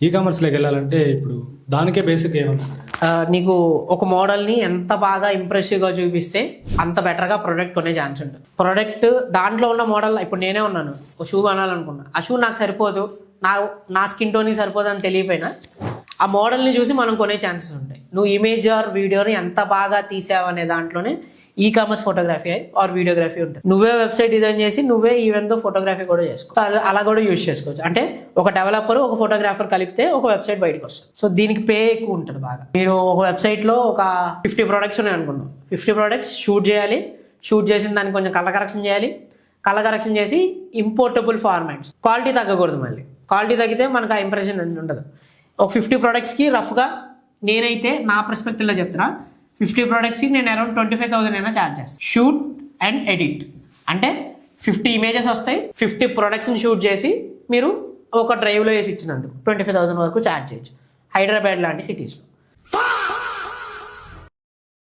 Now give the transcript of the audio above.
ఈ కామర్స్లోకి వెళ్ళాలంటే ఇప్పుడు దానికే బేసిక్ ఏమన్నా నీకు ఒక మోడల్ని ఎంత బాగా ఇంప్రెసివ్గా చూపిస్తే అంత బెటర్గా ప్రోడక్ట్ కొనే ఛాన్స్ ఉంటుంది. ప్రోడక్ట్ దాంట్లో ఉన్న మోడల్ ఇప్పుడు నేనే ఉన్నాను, ఒక షూ కొనాలనుకున్నా, ఆ షూ నాకు సరిపోదు, నా స్కిన్ టోన్కి సరిపోదు అని తెలియపోయినా ఆ మోడల్ని చూసి మనం కొనే ఛాన్సెస్ ఉంటాయి. నువ్వు ఇమేజ్ ఆర్ వీడియోని ఎంత బాగా తీసావనే దాంట్లోనే e commerce photography are videography ఉంటుంది. నువ్వే వెబ్సైట్ డిజైన్ చేసి నువ్వే ఈవెంట్తో ఫోటోగ్రఫీ కూడా చేసుకో, అలా కూడా యూజ్ చేసుకోవచ్చు. అంటే ఒక డెవలపర్ ఒక ఫోటోగ్రాఫర్ కలిపితే ఒక వెబ్సైట్ బయటకు వస్తుంది. సో దీనికి పే ఎక్కువ ఉంటుంది బాగా. మీరు ఒక వెబ్సైట్లో ఒక 50 ప్రోడక్ట్స్ ఉన్నాయి అనుకున్నాం, 50 ప్రోడక్ట్స్ షూట్ చేయాలి, షూట్ చేసిన దానికి కొంచెం కలర్ కరెక్షన్ చేయాలి, కలర్ కరెక్షన్ చేసి ఇంపోర్టబుల్ ఫార్మాట్స్, క్వాలిటీ తగ్గకూడదు. మళ్ళీ క్వాలిటీ తగ్గితే మనకు ఆ ఇంప్రెషన్ ఉండదు. ఒక 50 ప్రోడక్ట్స్కి రఫ్గా నేనైతే నా పర్స్పెక్టివ్లో చెప్తున్నా, 50 ప్రోడక్ట్స్కి నేను అరౌండ్ 25,000 అయినా ఛార్జ్ చేస్తాను. షూట్ అండ్ ఎడిట్ అంటే 50 ఇమేజెస్ వస్తాయి, 50 ప్రోడక్ట్స్ని షూట్ చేసి మీరు ఒక డ్రైవ్లో వేసి ఇచ్చినందుకు 25,000 వరకు ఛార్జ్ చేయొచ్చు హైదరాబాద్ లాంటి సిటీస్లో.